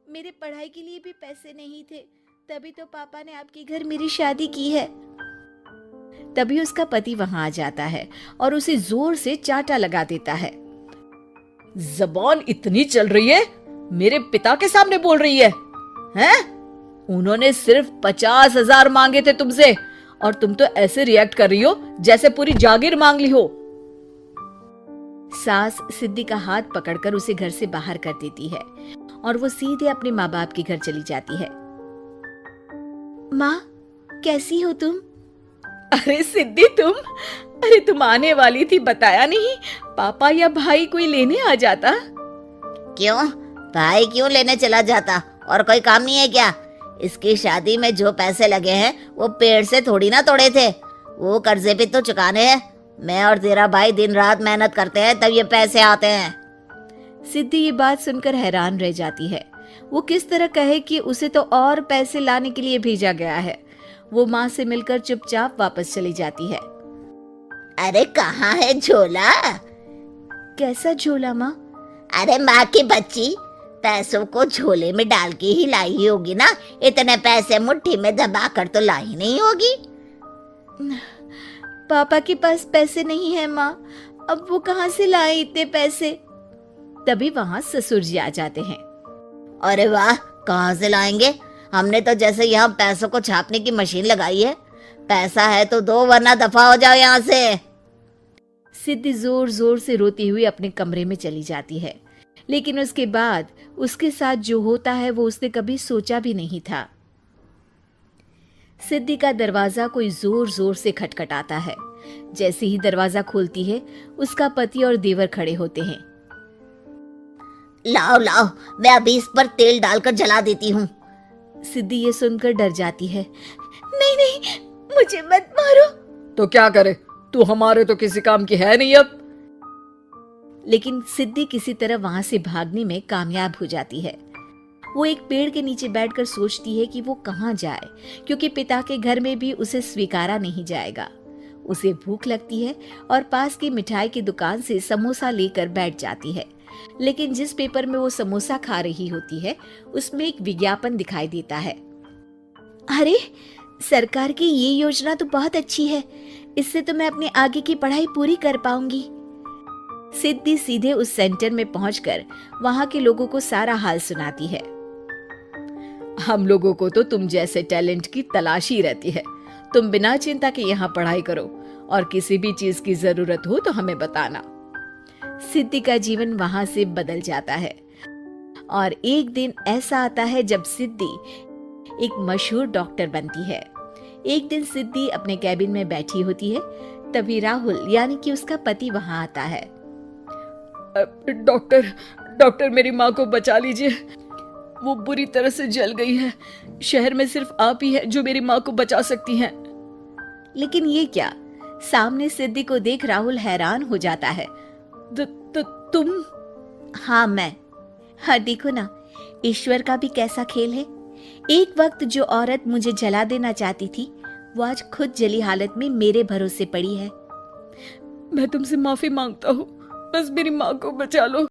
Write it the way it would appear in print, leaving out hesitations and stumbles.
मेरे पढ़ाई के लिए भी पैसे नहीं थे, तभी तो पापा ने आपके घर मेरी शादी की है। तभी उसका पति वहां आ जाता है और उसे जोर से चांटा लगा देता है। जबान इतनी चल रही है, मेरे पिता के सामने बोल रही है, हैं? उन्होंने सिर्फ 50,000 मांगे थे तुमसे और तुम तो ऐसे रिएक्ट कर रही हो जैसे पूरी जागीर मांग ली हो। सास सिद्धि का हाथ पकड़कर उसे घर से बाहर कर देती है और वो सीधे अपने माँ बाप के घर चली जाती है। माँ, कैसी हो तुम? अरे सिद्धि, तुम आने वाली थी, बताया नहीं? पापा या भाई कोई लेने आ जाता। क्यों? भाई क्यों लेने चला जाता? और कोई काम नहीं है क्या? इसकी शादी में जो पैसे लगे हैं वो पेड़ से थोड़ी ना तोड़े थे, वो कर्जे भी तो चुकाने हैं। मैं और तेरा भाई दिन रात मेहनत करते हैं तब ये पैसे आते हैं। सिद्धि ये बात सुनकर हैरान रह जाती है। वो किस तरह कहे कि उसे तो और पैसे लाने के लिए भेजा गया है। वो माँ से मिलकर चुपचाप वापस चली जाती है। अरे कहाँ है झोला? कैसा झोला माँ? अरे माँ की बच्ची, पैसों को झोले में डाल के ही लाई होगी ना। इतने पैसे मुट्ठी में दबा कर तो लाई नहीं होगी। पापा के पास पैसे नहीं है माँ, अब वो कहाँ से लाए इतने पैसे? तभी वहाँ ससुर जी आ जाते हैं। अरे वाह, कहाँ से लाएंगे? हमने तो जैसे यहाँ पैसों को छापने की मशीन लगाई है। पैसा है तो दो, वरना दफा हो जाओ यहाँ से। सिद्धि जोर जोर से रोती हुई अपने कमरे में चली जाती है, लेकिन उसके बाद उसके साथ जो होता है वो उसने कभी सोचा भी नहीं था। सिद्धि का दरवाजा कोई जोर जोर से खटखटाता है। जैसे ही दरवाजा खोलती है, उसका पति और देवर खड़े होते हैं। लाओ लाओ, मैं अभी इस पर तेल डालकर जला देती हूँ। सिद्धि ये सुनकर डर जाती है। नहीं नहीं, मुझे मत मारो। तो क्या करे, तू हमारे तो किसी काम की है नहीं अब। लेकिन सिद्धि किसी तरह वहां से भागने में कामयाब हो जाती है। वो एक पेड़ के नीचे बैठकर सोचती है कि वो कहाँ जाए, क्योंकि पिता के घर में भी उसे स्वीकारा नहीं जाएगा। उसे भूख लगती है और पास की मिठाई की दुकान से समोसा लेकर बैठ जाती है। लेकिन जिस पेपर में वो समोसा खा रही होती है, उसमें एक विज्ञापन दिखाई देता है। अरे, सरकार की ये योजना तो बहुत अच्छी है, इससे तो मैं अपने आगे की पढ़ाई पूरी कर पाऊंगी। सिद्धि सीधे उस सेंटर में पहुंचकर वहां के लोगों को सारा हाल सुनाती है। हम लोगों को तो तुम जैसे टैलेंट की तलाश ही रहती है। तुम बिना चिंता के यहाँ पढ़ाई करो और किसी भी चीज की जरूरत हो तो हमें बताना। सिद्धि का जीवन वहां से बदल जाता है और एक दिन ऐसा आता है जब सिद्धि एक मशहूर डॉक्टर बनती है। एक दिन सिद्धि अपने कैबिन में बैठी होती है, तभी राहुल यानी कि उसका पति वहां आता है। डॉक्टर, मेरी माँ को बचा लीजिए, वो बुरी तरह से जल गई है। शहर में सिर्फ आप ही है जो मेरी माँ को बचा सकती हैं। लेकिन ये क्या? सामने सिद्धि को देख राहुल हैरान हो जाता है। तुम? हाँ, मैं। हाँ, देखो ना, ईश्वर का भी कैसा खेल है। एक वक्त जो औरत मुझे जला देना चाहती थी, वो आज खुद जली हालत में मेरे भरोसे पड़ी है। मैं तुमसे माफी मांगता हूँ, बस मेरी माँ को बचा लो।